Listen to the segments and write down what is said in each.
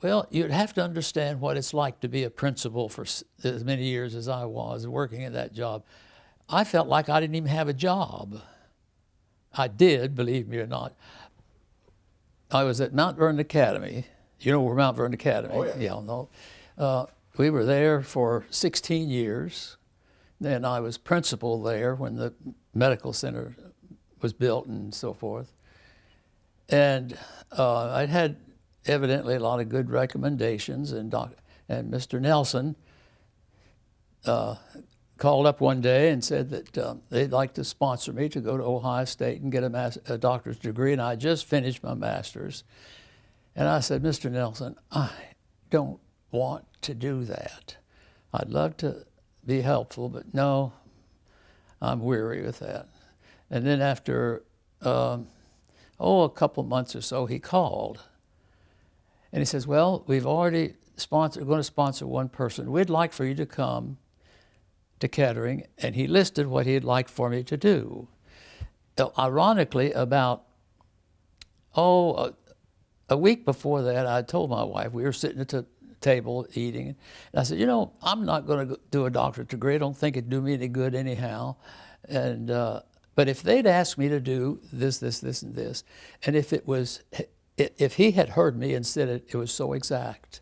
Well, you'd have to understand what it's like to be a principal for as many years as I was working in that job. I felt like I didn't even have a job. I did, believe me or not. I was at Mount Vernon Academy. You know where Mount Vernon Academy? Oh, yeah. Yeah, no. We were there for 16 years. Then I was principal there when the medical center was built and so forth. And I'd had evidently a lot of good recommendations, and Mr. Nelson called up one day and said that they'd like to sponsor me to go to Ohio State and get a doctor's degree, and I just finished my master's. And I said, Mr. Nelson, I don't want to do that. I'd love to be helpful, but no, I'm weary with that. And then after, a couple months or so, he called. And he says, well, we've already going to sponsor one person. We'd like for you to come to Kettering. And he listed what he'd like for me to do. Ironically, about, a week before that, I told my wife, we were sitting at the table eating, and I said, I'm not going to do a doctorate degree. I don't think it'd do me any good anyhow. And but if they'd asked me to do this, this, this, and this, and if he had heard me and said it was so exact.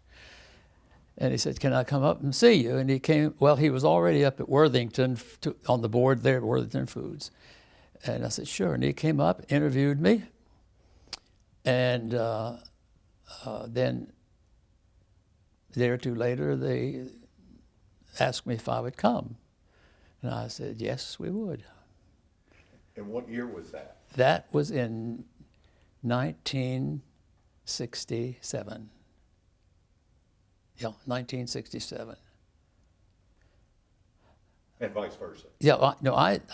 And he said, can I come up and see you? And he came, well, he was already up at Worthington on the board there at Worthington Foods. And I said, sure. And he came up, interviewed me, and then a day or two later, they asked me if I would come. And I said, yes, we would. And what year was that? That was in 1967. Yeah, 1967. And vice versa. Yeah,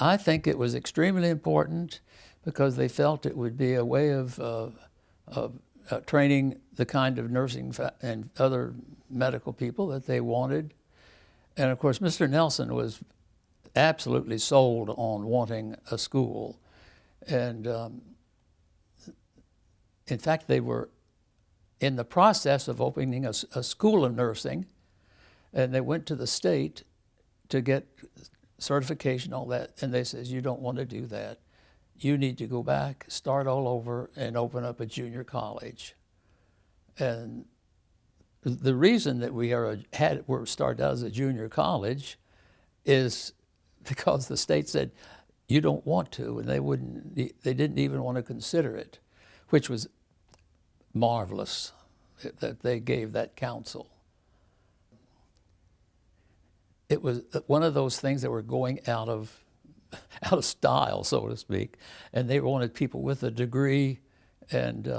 I think it was extremely important because they felt it would be a way of training the kind of nursing and other medical people that they wanted. And of course, Mr. Nelson was absolutely sold on wanting a school. And in fact, they were in the process of opening a school of nursing, and they went to the state to get certification, all that, and they says, you don't want to do that. You need to go back, start all over, and open up a junior college. And the reason that we're started out as a junior college is because the state said, you don't want to, and they didn't even want to consider it, which was marvelous that they gave that counsel. It was one of those things that were going out of style, so to speak, and they wanted people with a degree and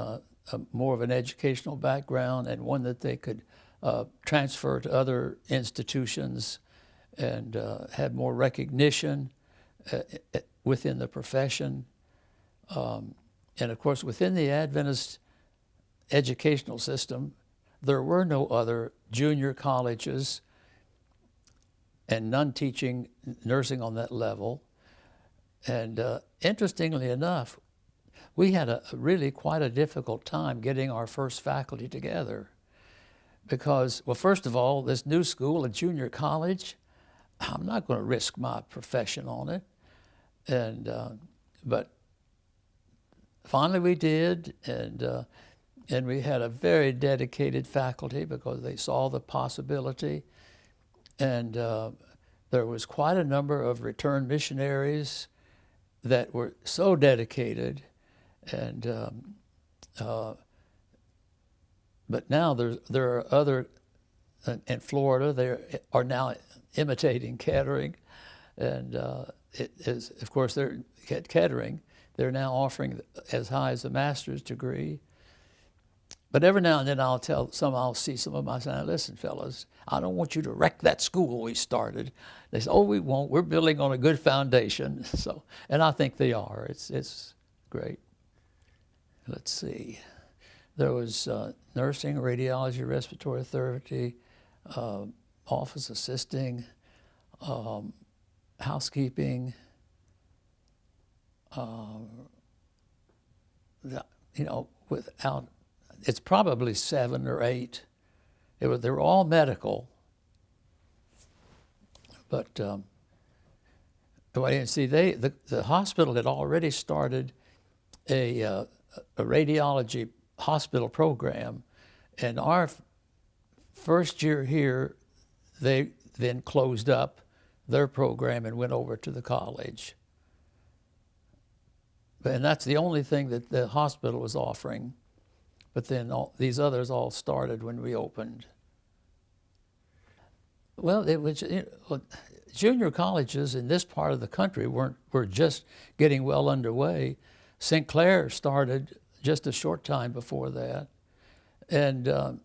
more of an educational background, and one that they could transfer to other institutions and have more recognition within the profession. And of course, within the Adventist educational system, there were no other junior colleges and none teaching nursing on that level. And interestingly enough, we had really quite a difficult time getting our first faculty together because, well, first of all, this new school, a junior college, I'm not going to risk my profession on it. And but finally we did, and we had a very dedicated faculty because they saw the possibility. And there was quite a number of returned missionaries that were so dedicated. And but now there are other in Florida. They are now imitating Kettering, and it is, of course, they're at Kettering. They're now offering as high as a master's degree. But every now and then I'll see some of my son, listen, fellas, I don't want you to wreck that school we started. They say, oh, we won't. We're building on a good foundation. So, and I think they are. It's great. Let's see. There was nursing, radiology, respiratory therapy, office assisting, housekeeping, without, it's probably 7 or 8 They were all medical. But well, you see, the hospital had already started a radiology hospital program, and our first year here, they then closed up their program and went over to the college. And that's the only thing that the hospital was offering. But then these others all started when we opened. Well, it was, junior colleges in this part of the country were just getting well underway. St. Clair started just a short time before that. And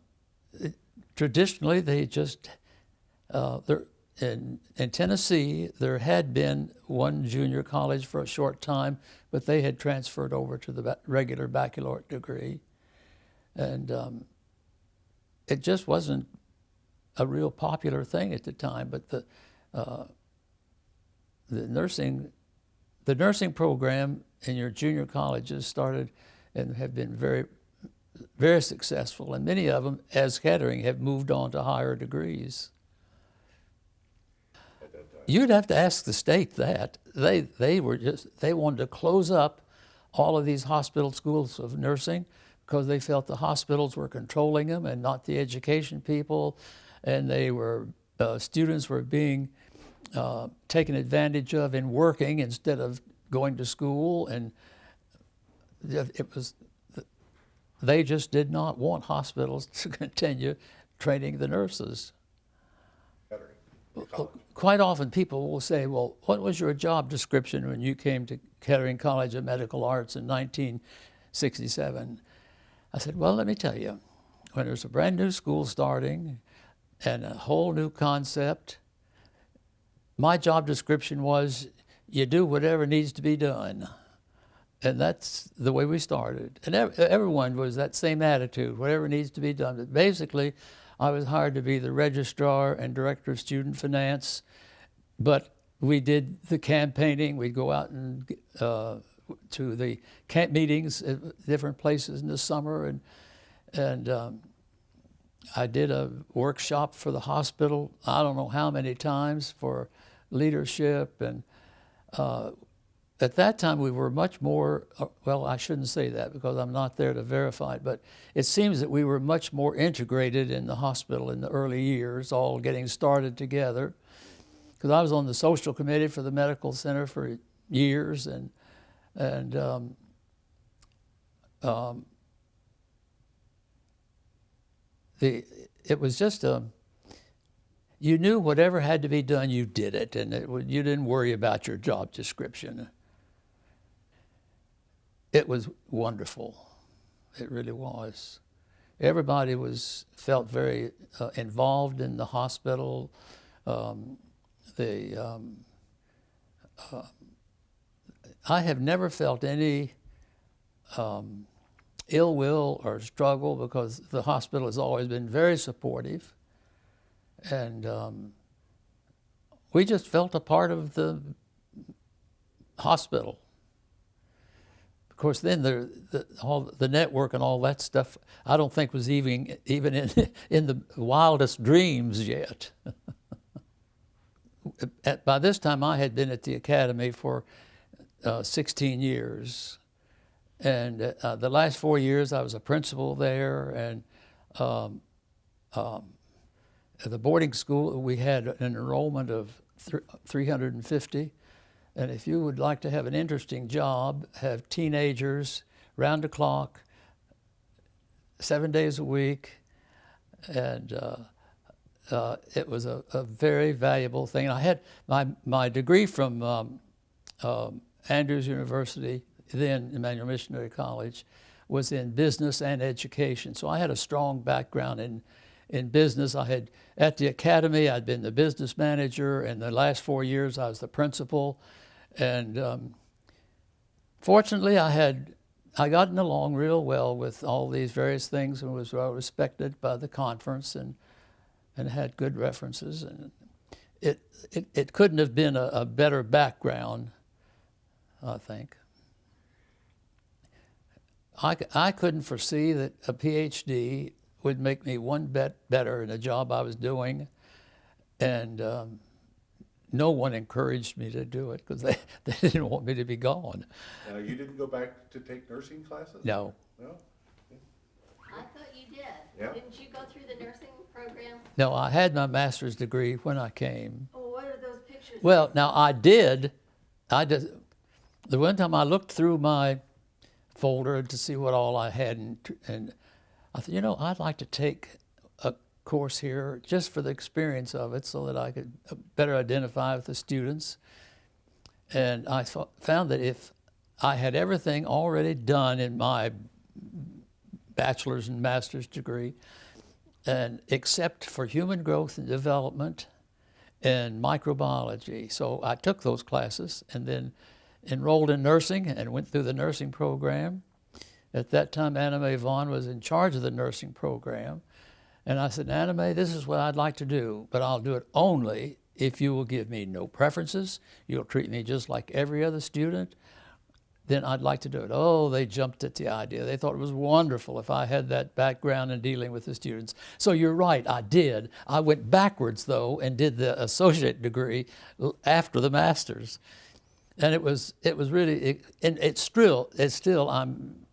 traditionally, they just, in Tennessee, there had been one junior college for a short time, but they had transferred over to the regular baccalaureate degree. And it just wasn't a real popular thing at the time, but the nursing program in your junior colleges started and have been very, very successful, and many of them, as Kettering, have moved on to higher degrees. You'd have to ask the state that. They wanted to close up all of these hospital schools of nursing because they felt the hospitals were controlling them and not the education people, and they were students were being taken advantage of in working instead of going to school, and they just did not want hospitals to continue training the nurses. Quite often people will say, well, what was your job description when you came to Kettering College of Medical Arts in 1967? I said, well, let me tell you, when there's a brand new school starting and a whole new concept, my job description was you do whatever needs to be done. And that's the way we started. And everyone was that same attitude, whatever needs to be done. But basically, I was hired to be the registrar and director of student finance, but we did the campaigning. We'd go out and to the camp meetings at different places in the summer, and I did a workshop for the hospital, I don't know how many times, for leadership. And at that time we were much more, well, I shouldn't say that because I'm not there to verify it, but it seems that we were much more integrated in the hospital in the early years, all getting started together. Because I was on the social committee for the medical center for years, and it was just you knew whatever had to be done, you did it, and you didn't worry about your job description. It was wonderful. It really was. Everybody felt very involved in the hospital. I have never felt any ill will or struggle because the hospital has always been very supportive, and we just felt a part of the hospital. Of course, then the network and all that stuff, I don't think was even in the wildest dreams yet. By this time, I had been at the academy for 16 years. And the last 4 years, I was a principal there. And at the boarding school, we had an enrollment of 350. And if you would like to have an interesting job, have teenagers round the clock, 7 days a week, and it was a very valuable thing. And I had my degree from Andrews University, then Emmanuel Missionary College, was in business and education. So I had a strong background in business. At the academy, I'd been the business manager, and the last 4 years I was the principal. And fortunately, I gotten along real well with all these various things and was well respected by the conference and had good references. And it couldn't have been a better background, I think. I couldn't foresee that a PhD would make me one bit better in the job I was doing, and no one encouraged me to do it because they didn't want me to be gone. Now, you didn't go back to take nursing classes? No. No? I thought you did. Yeah. Didn't you go through the nursing program? No, I had my master's degree when I came. Oh, what are those pictures? Well, now I did. The one time I looked through my folder to see what all I had, and I thought, I'd like to take a course here just for the experience of it so that I could better identify with the students. And I found that if I had everything already done in my bachelor's and master's degree, and except for human growth and development and microbiology. So I took those classes and then enrolled in nursing and went through the nursing program. At that time, Anna Mae Vaughn was in charge of the nursing program. And I said, Anna Mae, this is what I'd like to do, but I'll do it only if you will give me no preferences. You'll treat me just like every other student. Then I'd like to do it. Oh, they jumped at the idea. They thought it was wonderful if I had that background in dealing with the students. So you're right, I did. I went backwards, though, and did the associate degree after the master's. And it was really, and it's still, I'm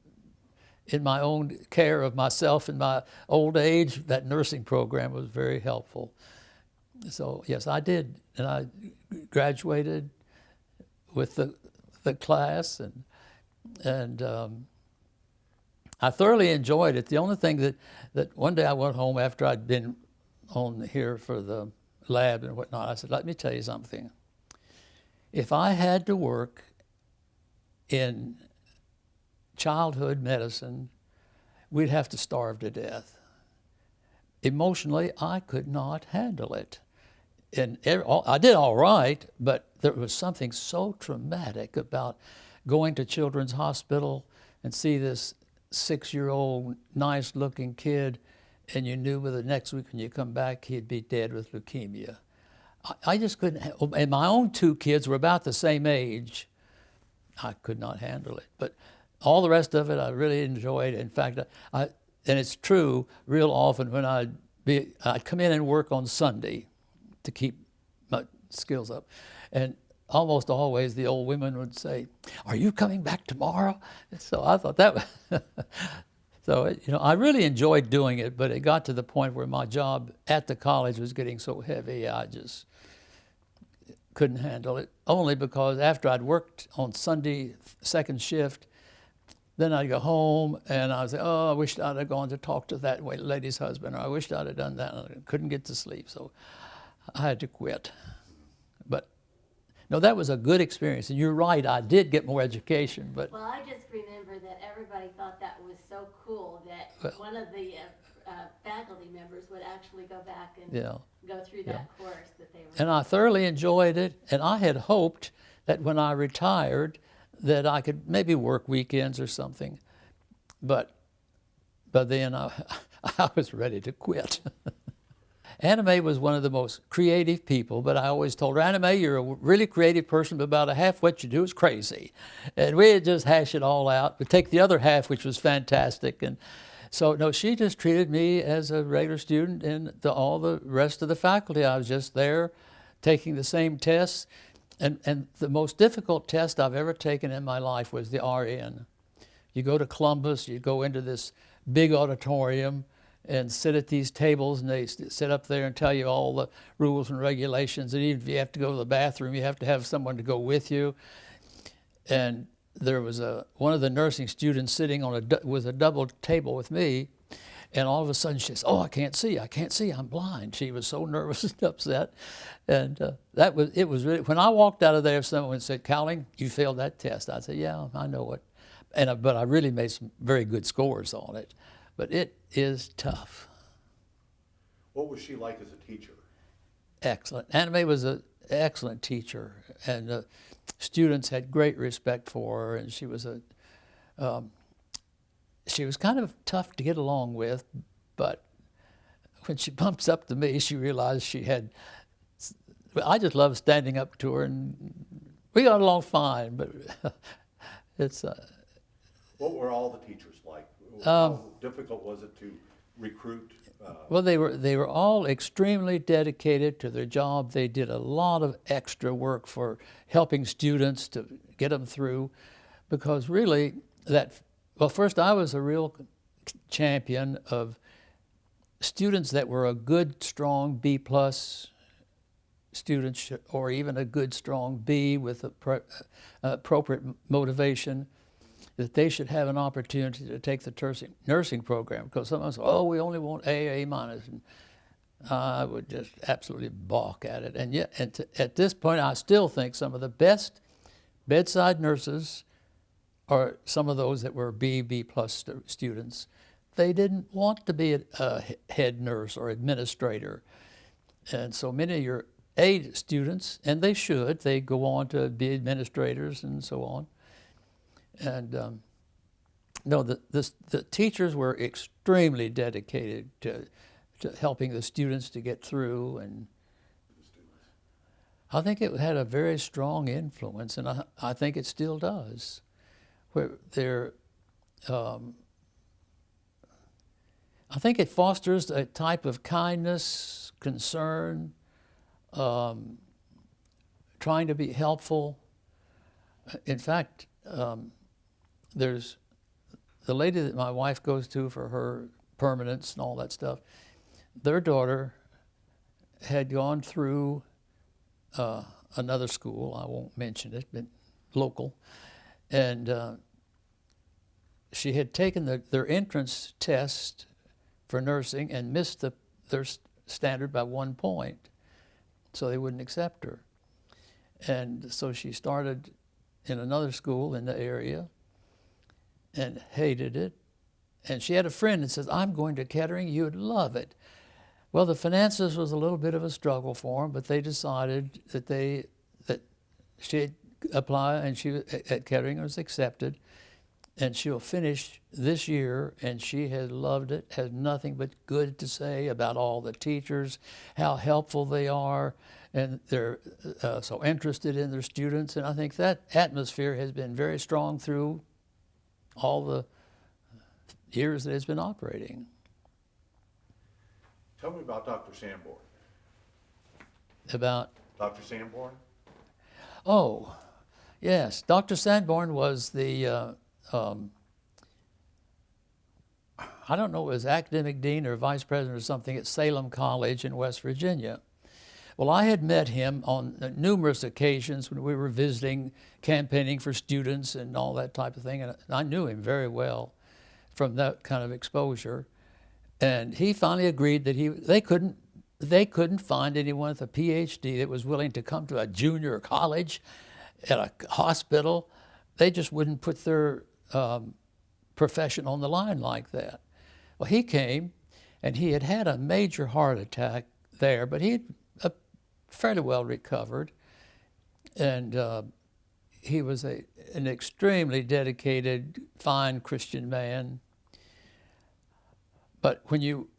in my own care of myself in my old age. That nursing program was very helpful. So yes, I did, and I graduated with the class, and I thoroughly enjoyed it. The only thing that one day I went home after I'd been on here for the lab and whatnot, I said, let me tell you something. If I had to work in childhood medicine, we'd have to starve to death. Emotionally, I could not handle it. And I did all right, but there was something so traumatic about going to Children's Hospital and see this 6-year-old, nice-looking kid, and you knew by the next week when you come back, he'd be dead with leukemia. I just couldn't, and my own 2 kids were about the same age. I could not handle it. But all the rest of it, I really enjoyed. In fact, and it's true, real often when I'd come in and work on Sunday to keep my skills up. And almost always the old women would say, are you coming back tomorrow? And so I thought that was, so, I really enjoyed doing it, but it got to the point where my job at the college was getting so heavy, I just couldn't handle it. Only because after I'd worked on Sunday, second shift, then I'd go home and I'd say, oh, I wished I'd have gone to talk to that lady's husband, or I wished I'd have done that, and I couldn't get to sleep. So I had to quit. But no, that was a good experience. And you're right, I did get more education. But Well, I just remember that everybody thought that was so cool that one of the faculty members would actually go back and go through that course that they were. And I thoroughly enjoyed it. And I had hoped that when I retired that I could maybe work weekends or something. But then I was ready to quit. Anna Mae was one of the most creative people, but I always told her, Anna Mae, you're a really creative person, but about a half what you do is crazy. And we'd just hash it all out, but take the other half, which was fantastic. And so, no, she just treated me as a regular student, and all the rest of the faculty, I was just there taking the same tests. And the most difficult test I've ever taken in my life was the RN. You go to Columbus, you go into this big auditorium, and sit at these tables, and they sit up there and tell you all the rules and regulations. And even if you have to go to the bathroom, you have to have someone to go with you. And there was one of the nursing students sitting on with a double table with me, and all of a sudden she says, "Oh, I can't see, I'm blind." She was so nervous and upset, and it was really. When I walked out of there, someone said, "Cowling, you failed that test." I said, "Yeah, I know it," but I really made some very good scores on it. But it is tough. What was she like as a teacher? Excellent. Anna Mae was an excellent teacher, and students had great respect for her. And she was kind of tough to get along with, but when she bumps up to me, she realized she had. I just loved standing up to her, and we got along fine. But it's. What were all the teachers like? How difficult was it to recruit? Well, they were all extremely dedicated to their job. They did a lot of extra work for helping students to get them through, because really well, first I was a real champion of students that were a good, strong B+ students, or even a good, strong B with appropriate motivation, that they should have an opportunity to take the nursing program. Because someone says, oh, we only want A minus. And I would just absolutely balk at it. And yet, at this point, I still think some of the best bedside nurses are some of those that were B+ students. They didn't want to be a head nurse or administrator. And so many of your A students, and they go on to be administrators and so on. And no, the teachers were extremely dedicated to helping the students to get through, and I think it had a very strong influence, and I think it still does. Where I think it fosters a type of kindness, concern, trying to be helpful. In fact, there's the lady that my wife goes to for her permanence and all that stuff. Their daughter had gone through another school, I won't mention it, but local, and she had taken their entrance test for nursing and missed their standard by 1 point, so they wouldn't accept her. And so she started in another school in the area and hated it. And she had a friend that says, I'm going to Kettering, you'd love it. Well, the finances was a little bit of a struggle for them, but they decided that she'd apply, and she at Kettering was accepted, and she'll finish this year, and she has loved it, has nothing but good to say about all the teachers, how helpful they are, and they're so interested in their students. And I think that atmosphere has been very strong through all the years that it's been operating. Tell me about Dr. Sanborn. About? Dr. Sanborn? Oh, yes. Dr. Sanborn was the, I don't know, it was academic dean or vice president or something at Salem College in West Virginia. Well, I had met him on numerous occasions when we were visiting, campaigning for students and all that type of thing, and I knew him very well from that kind of exposure. And he finally agreed that they couldn't find anyone with a PhD that was willing to come to a junior college at a hospital. They just wouldn't put their profession on the line like that. Well, he came, and he had had a major heart attack there, but he had fairly well recovered, and he was an extremely dedicated, fine Christian man. But when you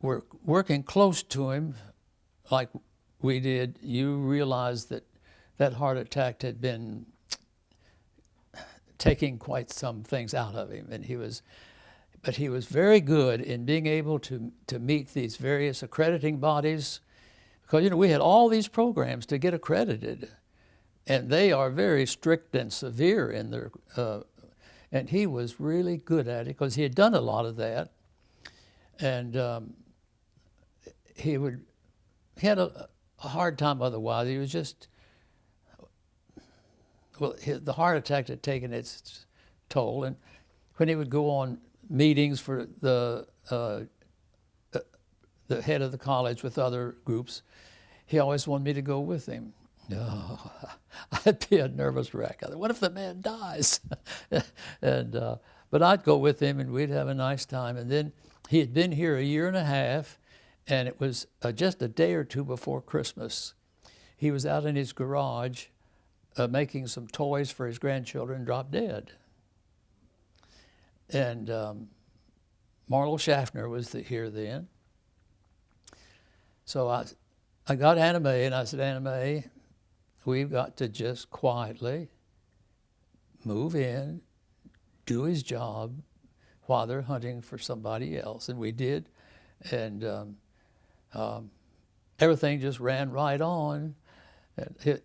were working close to him, like we did, you realized that that heart attack had been taking quite some things out of him, and he was very good in being able to meet these various accrediting bodies. Because, we had all these programs to get accredited, and they are very strict and severe in their, and he was really good at it because he had done a lot of that. And he had a hard time otherwise. He was just, well, the heart attack had taken its toll. And when he would go on meetings for the head of the college with other groups, he always wanted me to go with him. Oh, I'd be a nervous wreck. I thought, what if the man dies? But I'd go with him, and we'd have a nice time. And then he had been here a year and a half, and it was just a day or two before Christmas. He was out in his garage making some toys for his grandchildren, dropped dead. And Marlo Schaffner was here then. So I got Anna Mae, and I said, Anna Mae, we've got to just quietly move in, do his job. while they're hunting for somebody else. And we did. And everything just ran right on. And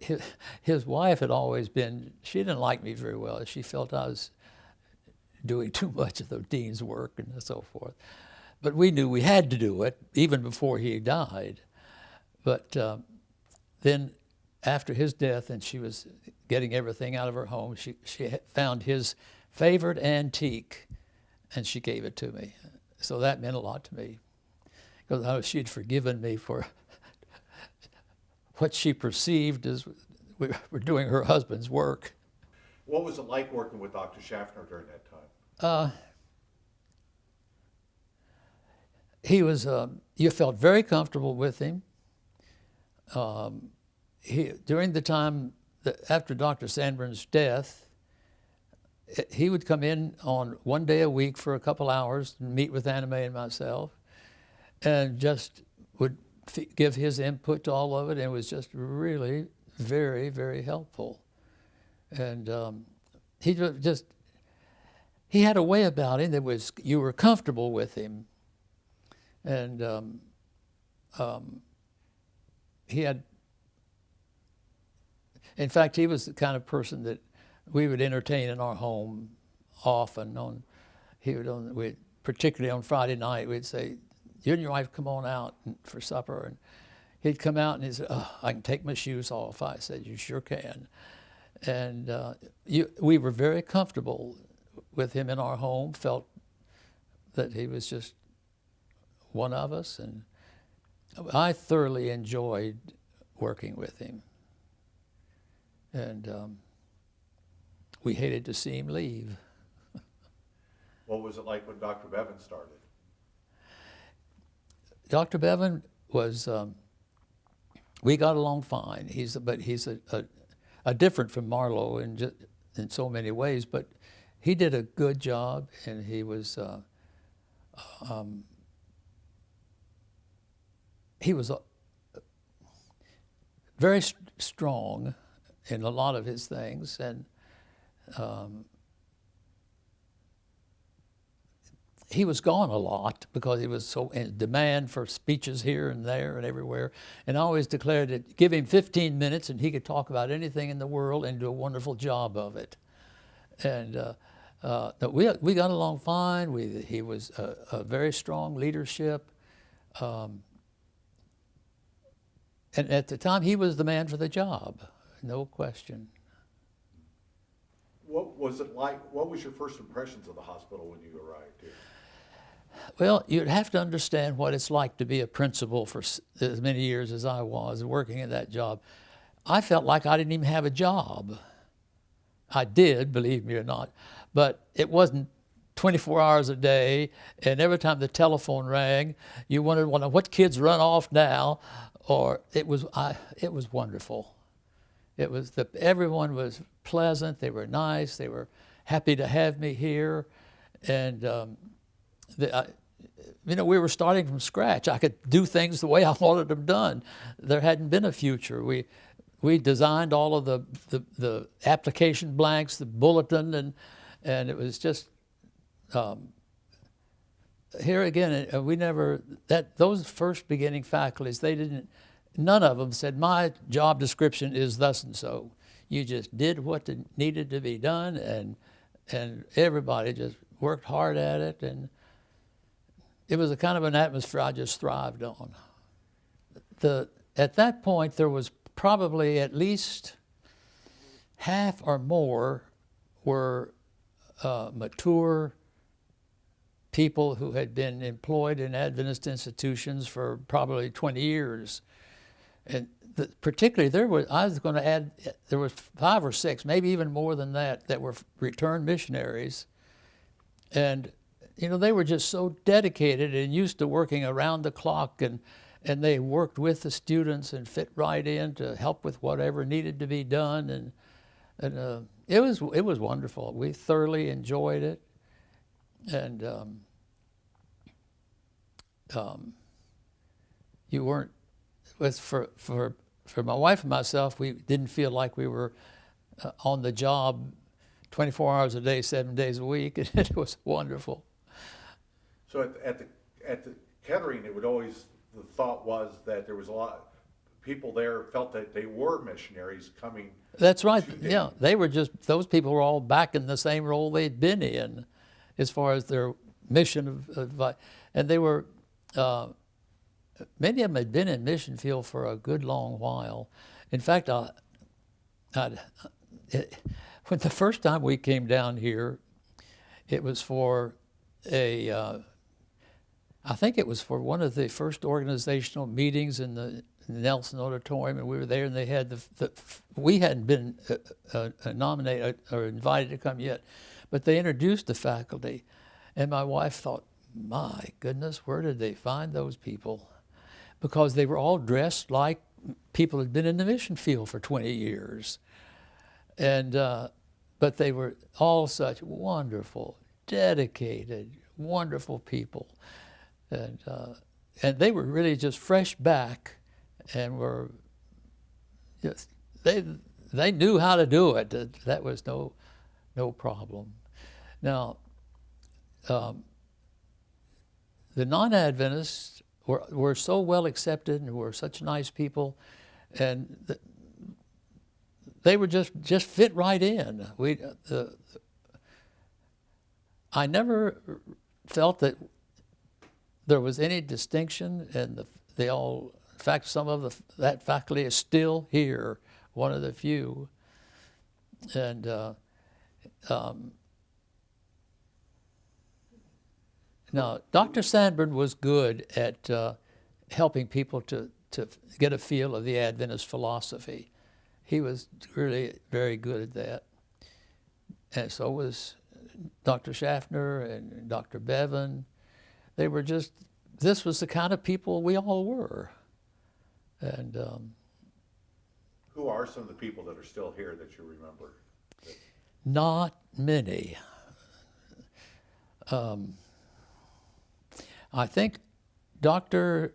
his wife had always been, she didn't like me very well. She felt I was doing too much of the dean's work and so forth. But we knew we had to do it, even before he died. But then after his death, and she was getting everything out of her home, she found his favorite antique, and she gave it to me. So that meant a lot to me, because she'd forgiven me for what she perceived as we were doing her husband's work. What was it like working with Dr. Schaffner during that time? He was, you felt very comfortable with him. During the time after Dr. Sanborn's death, he would come in on one day a week for a couple hours and meet with Anna Mae and myself, and just would give his input to all of it, and it was just really very, very helpful. And he had a way about him that was, you were comfortable with him. And he had, in fact, he was the kind of person that we would entertain in our home often. Particularly on Friday night, we'd say, "You and your wife come on out for supper." And he'd come out and he'd say, "Oh, I can take my shoes off." I said, "You sure can." And we were very comfortable with him in our home, felt that he was just one of us, and I thoroughly enjoyed working with him. And we hated to see him leave. What was it like when Dr. Bevan started? Dr. Bevan was, we got along fine. He's a different from Marlowe in so many ways, but he did a good job, and he was very strong in a lot of his things, and he was gone a lot because he was so in demand for speeches here and there and everywhere, and I always declared that give him 15 minutes and he could talk about anything in the world and do a wonderful job of it. And we got along fine. He was a very strong leadership. And at the time, he was the man for the job, no question. What was it like? What was your first impressions of the hospital when you arrived here? Well, you'd have to understand what it's like to be a principal for as many years as I was working in that job. I felt like I didn't even have a job. I did, believe me or not, but it wasn't 24 hours a day, and every time the telephone rang, you wondered, well, what kids run off now? Or it was wonderful. Everyone was pleasant. They were nice. They were happy to have me here, and we were starting from scratch. I could do things the way I wanted them done. There hadn't been a future. We designed all of the application blanks, the bulletin, and it was just here again. Those first beginning faculties, none of them said my job description is thus and so. You just did what needed to be done, and everybody just worked hard at it, and it was a kind of an atmosphere I just thrived on. At that point, there was probably at least half or more were mature people who had been employed in Adventist institutions for probably 20 years. And particularly there was 5 or 6, maybe even more than that were returned missionaries. And they were just so dedicated and used to working around the clock, and they worked with the students and fit right in to help with whatever needed to be done, and it was wonderful. We thoroughly enjoyed it, and for my wife and myself, we didn't feel like we were on the job 24 hours a day, 7 days a week, and it was wonderful. So at the Kettering, it would always, the thought was that there was a lot, people there felt that they were missionaries coming. That's right. to Yeah, they were just, those people were all back in the same role they'd been in as far as their mission of and they were, many of them had been in mission field for a good long while. In fact, when the first time we came down here, it was for I think it was for one of the first organizational meetings in the Nelson Auditorium, and we were there, and they had we hadn't been nominated or invited to come yet, but they introduced the faculty, and my wife thought, my goodness, where did they find those people? Because they were all dressed like people who had been in the mission field for 20 years. And, but they were all such wonderful, dedicated, wonderful people. And they were really just fresh back and were just, they knew how to do it. That was no problem. Now, the non-Adventists were so well accepted and were such nice people, and they were just fit right in. I never felt that there was any distinction, and they all, in fact, some of that faculty is still here, one of the few. And now, Dr. Sandburn was good at helping people to get a feel of the Adventist philosophy. He was really very good at that. And so was Dr. Schaffner and Dr. Bevan. They were just, this was the kind of people we all were. And Who are some of the people that are still here that you remember? not many. I think Doctors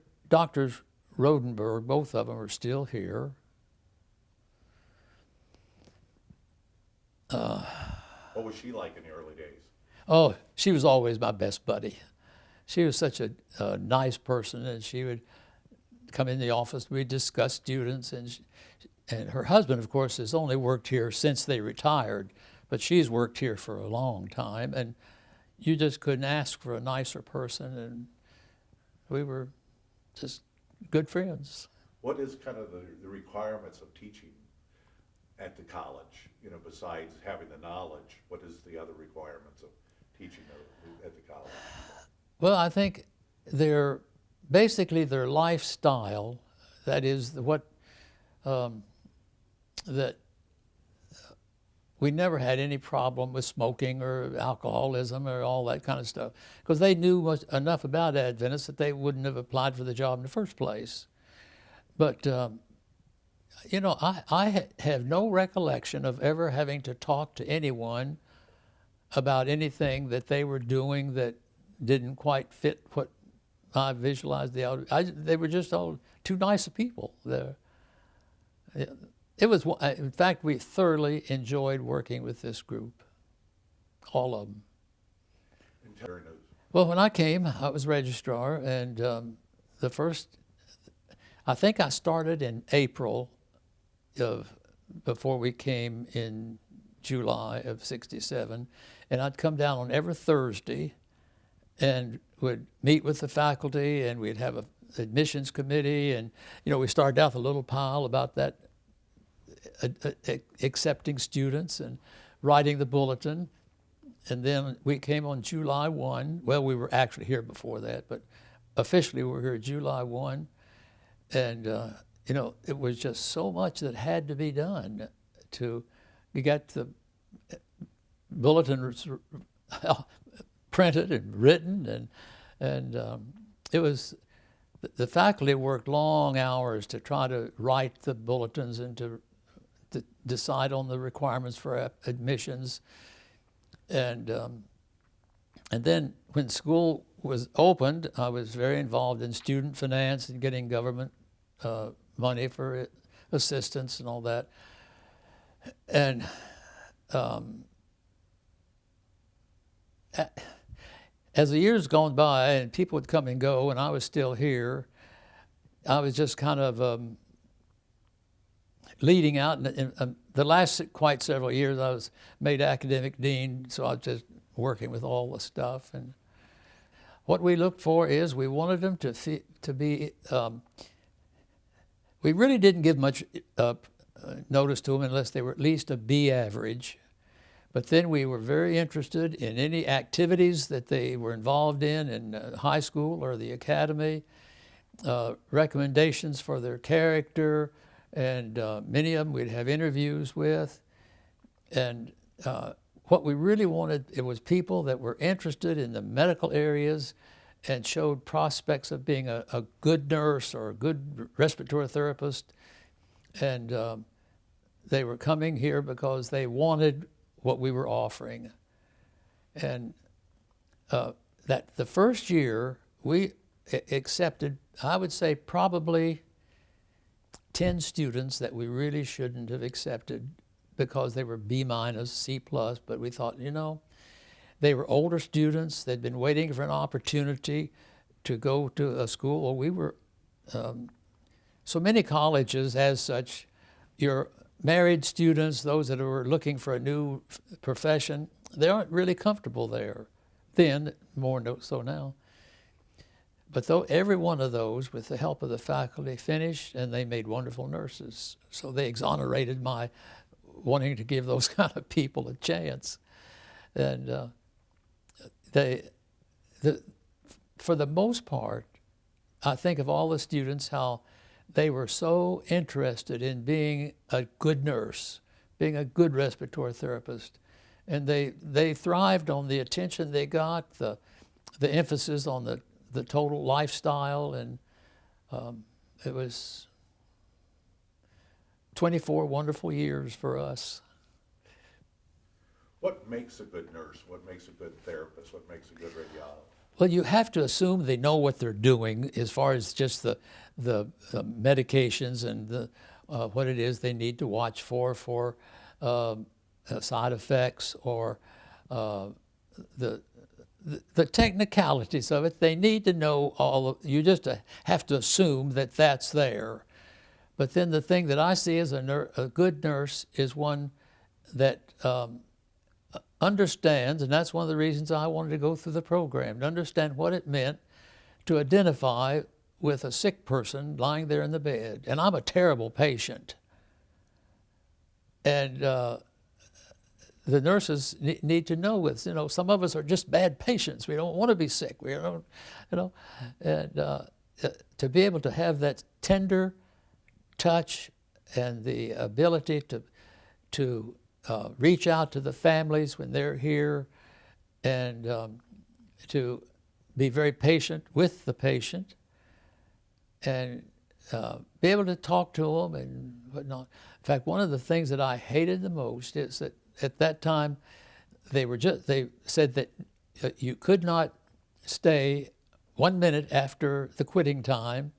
Rodenberg, both of them, are still here. What was she like in the early days? Oh, she was always my best buddy. She was such a nice person, and she would come in the office. We'd discuss students, and her husband, of course, has only worked here since they retired, but she's worked here for a long time, and you just couldn't ask for a nicer person, and we were just good friends. What is kind of the requirements of teaching at the college? You know, besides having the knowledge, what is the other requirements of teaching at the college? Well, I think basically their lifestyle, that is that we never had any problem with smoking or alcoholism or all that kind of stuff, because they knew enough about Adventists that they wouldn't have applied for the job in the first place. But you know, I have no recollection of ever having to talk to anyone about anything that they were doing that didn't quite fit what I visualized. They were just all too nice of people. It was, in fact, we thoroughly enjoyed working with this group, all of them. Well, when I came, I was registrar, and I think I started in April before we came in July of '67, and I'd come down on every Thursday and would meet with the faculty, and we'd have an admissions committee, and you know, we started out with a little pile about that, accepting students and writing the bulletin. And then we came on July 1. Well, we were actually here before that, but officially we were here July 1. And, you know, it was just so much that had to be done to get the bulletin printed and written. And it was, the faculty worked long hours to try to write the bulletins and to decide on the requirements for admissions. And then when school was opened, I was very involved in student finance and getting government money for assistance and all that. And as the years gone by and people would come and go and I was still here, I was just kind of leading out. And the last quite several years I was made academic dean, so I was just working with all the stuff. And what we looked for is we wanted them to be, we really didn't give much notice to them unless they were at least a B average. But then we were very interested in any activities that they were involved in high school or the academy, recommendations for their character, and many of them we'd have interviews with. And what we really wanted, it was people that were interested in the medical areas and showed prospects of being a good nurse or a good respiratory therapist. And they were coming here because they wanted what we were offering. And that the first year we accepted, I would say probably 10 students that we really shouldn't have accepted because they were B minus, C plus, but we thought, you know, they were older students, they'd been waiting for an opportunity to go to a school. Well, we were, so many colleges as such, your married students, those that were looking for a new profession, they aren't really comfortable there. Then, more so now. But though every one of those, with the help of the faculty, finished, and they made wonderful nurses. So they exonerated my wanting to give those kind of people a chance. And for the most part, I think of all the students, how they were so interested in being a good nurse, being a good respiratory therapist. And they thrived on the attention they got, the emphasis on the total lifestyle, and it was 24 wonderful years for us. What makes a good nurse? What makes a good therapist? What makes a good radiologist? Well, you have to assume they know what they're doing as far as just the medications and what it is they need to watch for side effects or the technicalities of it. They need to know all of, you just have to assume that that's there. But then the thing that I see as a good nurse is one that understands, and that's one of the reasons I wanted to go through the program, to understand what it meant to identify with a sick person lying there in the bed. And I'm a terrible patient. And the nurses need to know with, some of us are just bad patients. We don't want to be sick. We don't, and to be able to have that tender touch and the ability to reach out to the families when they're here, and to be very patient with the patient, and be able to talk to them and whatnot. In fact, one of the things that I hated the most is that at that time they said that you could not stay 1 minute after the quitting time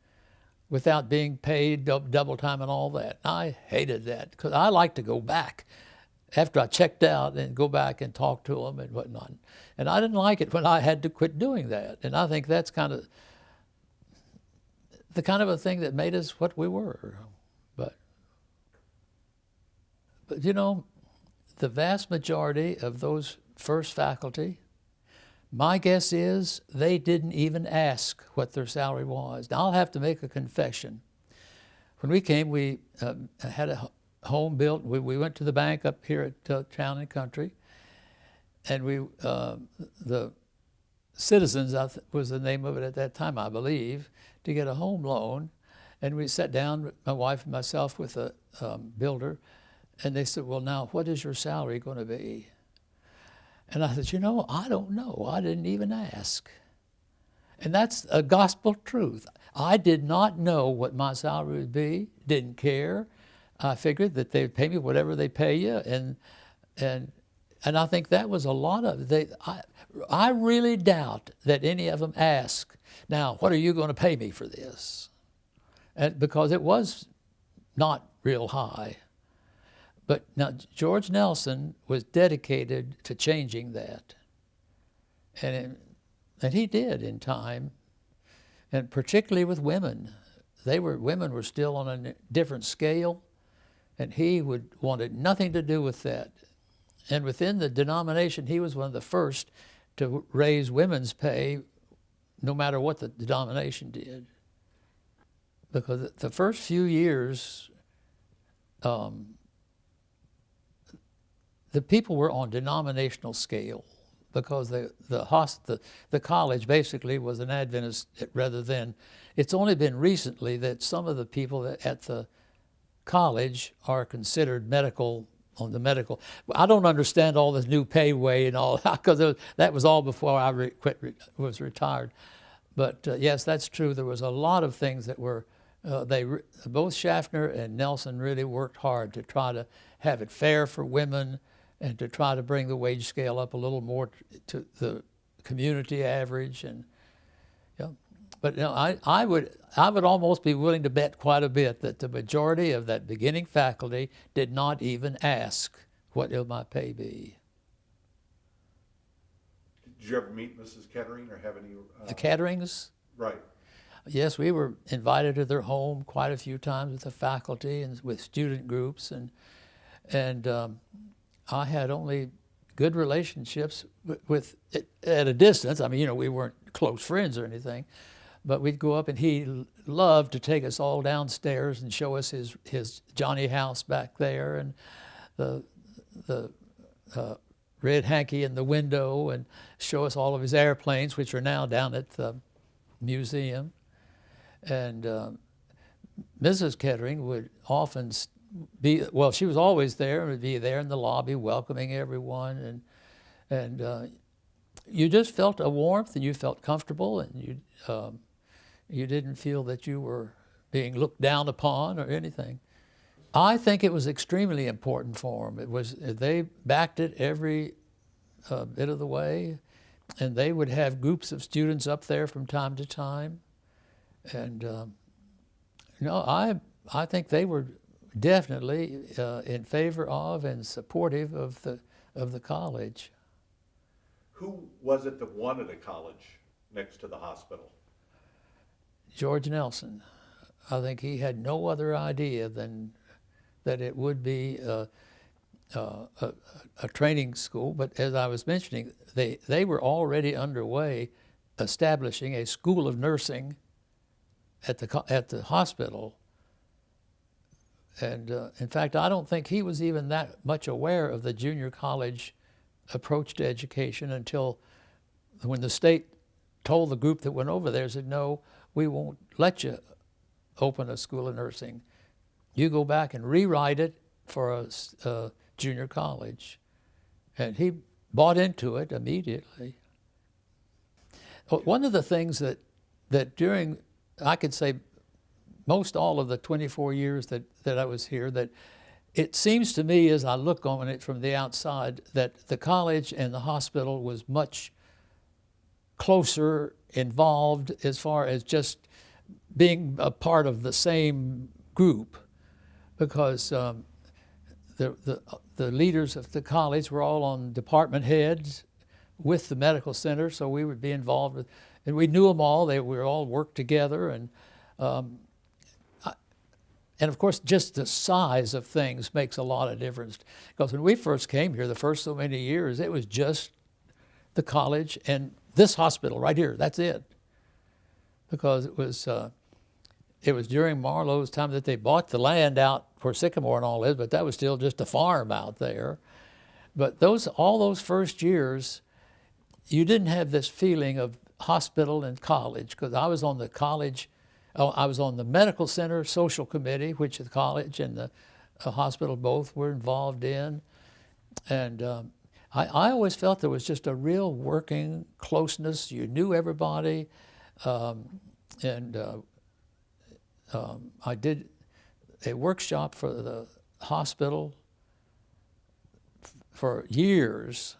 without being paid double time and all that. I hated that because I like to go back after I checked out and go back and talk to them and whatnot. And I didn't like it when I had to quit doing that. And I think that's kind of the kind of a thing that made us what we were. But the vast majority of those first faculty, my guess is they didn't even ask what their salary was. Now, I'll have to make a confession. When we came, we had a home built. We went to the bank up here at Town and Country, and the Citizens was the name of it at that time, I believe, to get a home loan. And we sat down, my wife and myself, with a builder, and they said, well, now, what is your salary going to be? And I said, I don't know. I didn't even ask. And that's a gospel truth. I did not know what my salary would be, didn't care. I figured that they'd pay me whatever they pay you, and I think that was a lot of it. I really doubt that any of them asked, now, what are you going to pay me for this? And because it was not real high. But now, George Nelson was dedicated to changing that. And And he did in time, and particularly with women. Women were still on a different scale, and he wanted nothing to do with that. And within the denomination, he was one of the first to raise women's pay, no matter what the denomination did. Because the first few years, the people were on denominational scale, because the college basically was an Adventist rather than. It's only been recently that some of the people at the college are considered medical. On the medical, I don't understand all this new payway and all that, because that was all before I was retired. But yes, that's true. There was a lot of things that were. Both Schaffner and Nelson really worked hard to try to have it fair for women, and to try to bring the wage scale up a little more to the community average. And but I would almost be willing to bet quite a bit that the majority of that beginning faculty did not even ask, what will my pay be? Did you ever meet Mrs. Kettering or have any? The Ketterings? Right. Yes, we were invited to their home quite a few times with the faculty and with student groups, and I had only good relationships with at a distance. I mean, we weren't close friends or anything, but we'd go up, and he loved to take us all downstairs and show us his Johnny house back there, and the red hanky in the window, and show us all of his airplanes, which are now down at the museum. And Mrs. Kettering would often she was always there, and would be there in the lobby welcoming everyone, and you just felt a warmth, and you felt comfortable, and you didn't feel that you were being looked down upon or anything. I think it was extremely important for them. They backed it every bit of the way, and they would have groups of students up there from time to time. And I think they were definitely in favor of and supportive of the college. Who was it that wanted a college next to the hospital? George Nelson. I think he had no other idea than that it would be a training school. But as I was mentioning, they were already underway establishing a school of nursing at the hospital. And in fact, I don't think he was even that much aware of the junior college approach to education until when the state told the group that went over there, said, no, we won't let you open a school of nursing. You go back and rewrite it for a junior college. And he bought into it immediately. One of the things that during, I could say, most all of the 24 years that I was here, that it seems to me as I look on it from the outside that the college and the hospital was much closer involved as far as just being a part of the same group, because the leaders of the college were all on department heads with the medical center, so we would be involved with, and we knew them all. We all worked together, and of course, just the size of things makes a lot of difference. Because when we first came here, the first so many years, it was just the college and this hospital right here. That's it. Because it was during Marlowe's time that they bought the land out for Sycamore and all this, but that was still just a farm out there. But all those first years, you didn't have this feeling of hospital and college, because I was on the college. I was on the medical center social committee, which the college and the hospital both were involved in. And I always felt there was just a real working closeness. You knew everybody. I did a workshop for the hospital for years,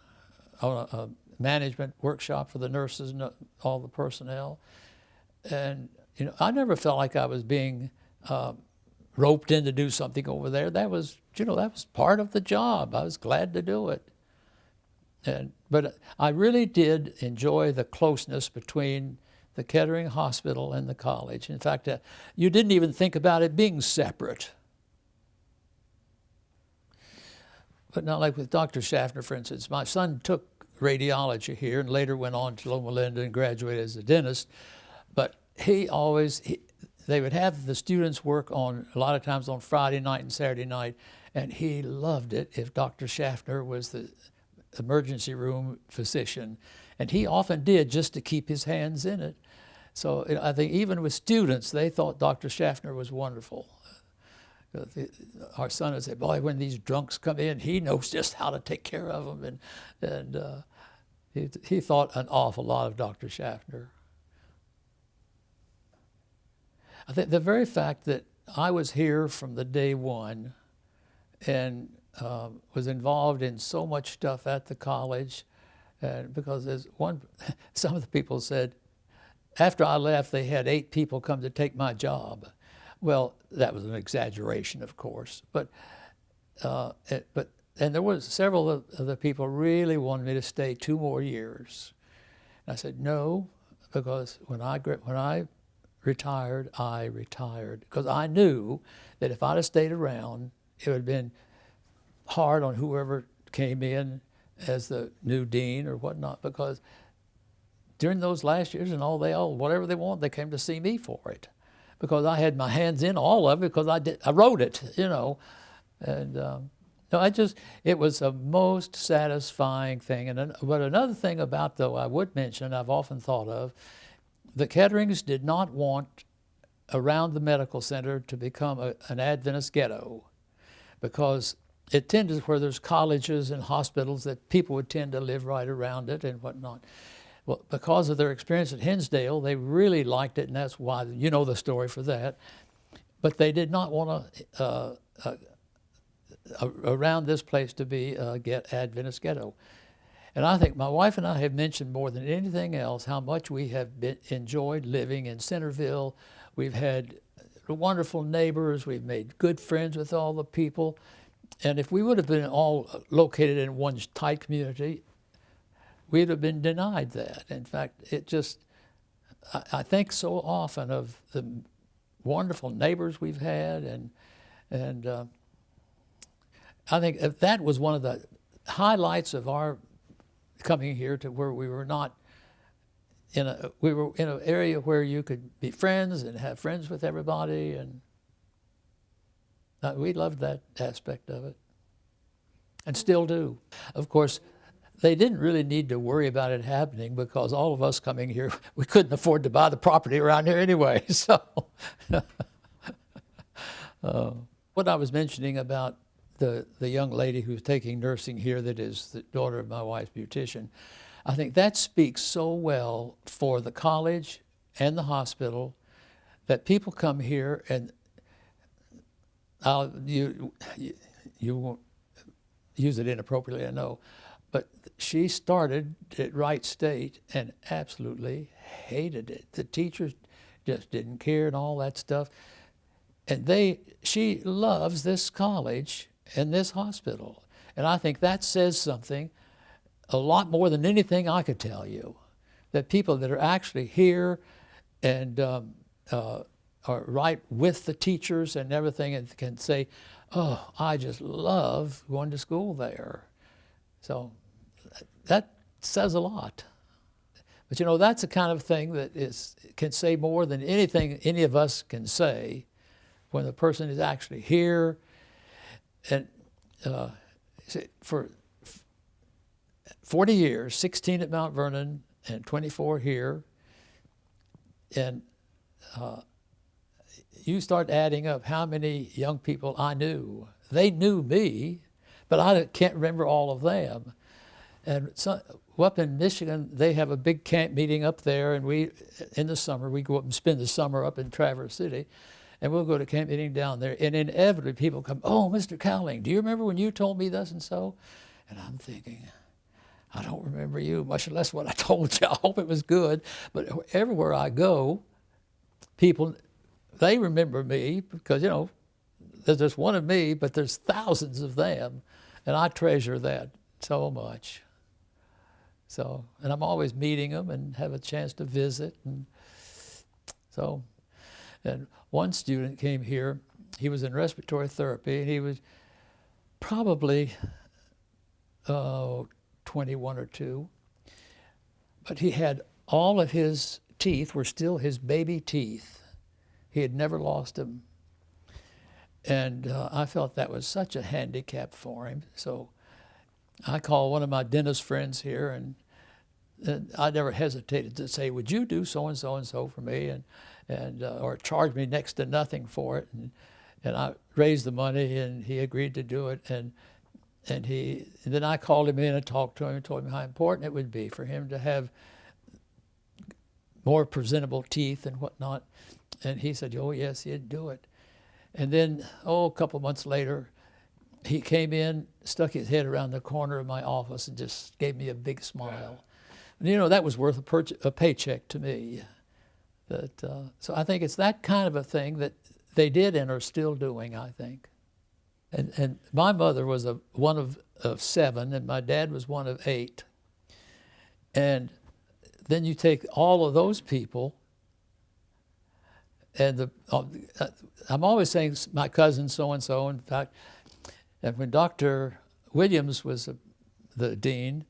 a management workshop for the nurses and all the personnel. And I never felt like I was being roped in to do something over there. That was part of the job. I was glad to do it. But I really did enjoy the closeness between the Kettering Hospital and the college. In fact, you didn't even think about it being separate. But not like with Dr. Schaffner, for instance. My son took radiology here and later went on to Loma Linda and graduated as a dentist. But they would have the students work on, a lot of times on Friday night and Saturday night, and he loved it if Dr. Schaffner was the emergency room physician. And he often did just to keep his hands in it. So I think even with students, they thought Dr. Schaffner was wonderful. Our son would say, boy, when these drunks come in, he knows just how to take care of them. And he thought an awful lot of Dr. Schaffner. I think the very fact that I was here from the day one and was involved in so much stuff at the college, and because some of the people said, after I left, they had 8 people come to take my job. Well, that was an exaggeration, of course, but there was several of the people really wanted me to stay 2 more years. And I said no, because when I retired, because I knew that if I'd have stayed around, it would have been hard on whoever came in as the new dean or whatnot, because during those last years and whatever they wanted, they came to see me for it, because I had my hands in all of it, because I wrote it, and no, it was a most satisfying thing. But another thing about, though, I would mention, I've often thought of, the Ketterings did not want around the medical center to become an Adventist ghetto, because it tended, where there's colleges and hospitals, that people would tend to live right around it and whatnot. Well, because of their experience at Hinsdale, they really liked it, and that's why, you know the story for that. But they did not want around this place to be a Adventist ghetto. And I think my wife and I have mentioned more than anything else how much we have enjoyed living in Centerville. We've had wonderful neighbors. We've made good friends with all the people. And if we would have been all located in one tight community, we'd have been denied that. In fact, I think so often of the wonderful neighbors we've had, and I think that was one of the highlights of our coming here, to where we were not we were in an area where you could be friends and have friends with everybody, and we loved that aspect of it, and still do. Of course, they didn't really need to worry about it happening, because all of us coming here, we couldn't afford to buy the property around here anyway. So what I was mentioning about the young lady who's taking nursing here, that is the daughter of my wife's beautician, I think that speaks so well for the college and the hospital, that people come here, and you won't use it inappropriately, I know, but she started at Wright State and absolutely hated it. The teachers just didn't care and all that stuff. And she loves this college and this hospital. And I think that says something, a lot more than anything I could tell you, that people that are actually here and are right with the teachers and everything, and can say, oh, I just love going to school there. So that says a lot. But that's the kind of thing that can say more than anything any of us can say, when the person is actually here. And for 40 years, 16 at Mount Vernon and 24 here, and you start adding up how many young people I knew. They knew me, but I can't remember all of them. And so, up in Michigan, they have a big camp meeting up there, and in the summer, we go up and spend the summer up in Traverse City, and we'll go to camp meeting down there, and inevitably people come, oh, Mr. Cowling, do you remember when you told me this and so? And I'm thinking, I don't remember you, much less what I told you. I hope it was good. But everywhere I go, people, they remember me, because, there's just one of me, but there's thousands of them, and I treasure that so much. So, and I'm always meeting them and have a chance to visit. And so, and one student came here. He was in respiratory therapy, and he was probably 21 or 2. But he had all of his teeth were still his baby teeth. He had never lost them. And I felt that was such a handicap for him. So I called one of my dentist friends here, and I never hesitated to say, would you do so and so for me, and or charge me next to nothing for it. And I raised the money, and he agreed to do it. And then I called him in and talked to him and told him how important it would be for him to have more presentable teeth and whatnot. And he said, oh, yes, he'd do it. And then, a couple months later, he came in, stuck his head around the corner of my office and just gave me a big smile. And, that was worth a paycheck to me. So I think it's that kind of a thing that they did and are still doing, I think. And my mother was one of 7, and my dad was one of 8. And then you take all of those people, and I'm always saying my cousin so-and-so. In fact, and when Dr. Williams was the dean,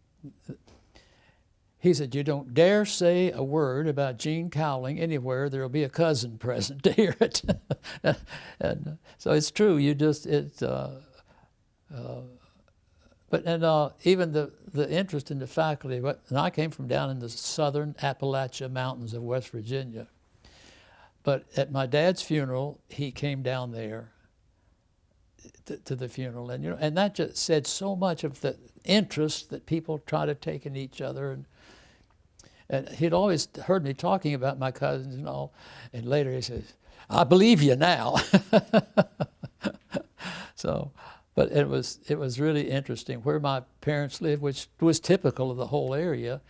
he said, you don't dare say a word about Eugene Cowling anywhere. There'll be a cousin present to hear it. And so it's true. You just, even the interest in the faculty, and I came from down in the southern Appalachia Mountains of West Virginia. But at my dad's funeral, he came down there to the funeral, and that just said so much of the interest that people try to take in each other. And he'd always heard me talking about my cousins and all, and later he says, I believe you now. So, but it was really interesting where my parents lived, which was typical of the whole area.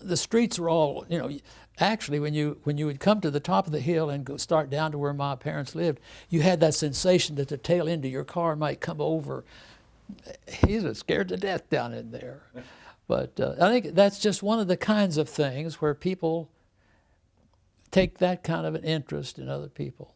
The streets were all, actually when you would come to the top of the hill and go start down to where my parents lived, you had that sensation that the tail end of your car might come over. He was scared to death down in there. But I think that's just one of the kinds of things where people take that kind of an interest in other people.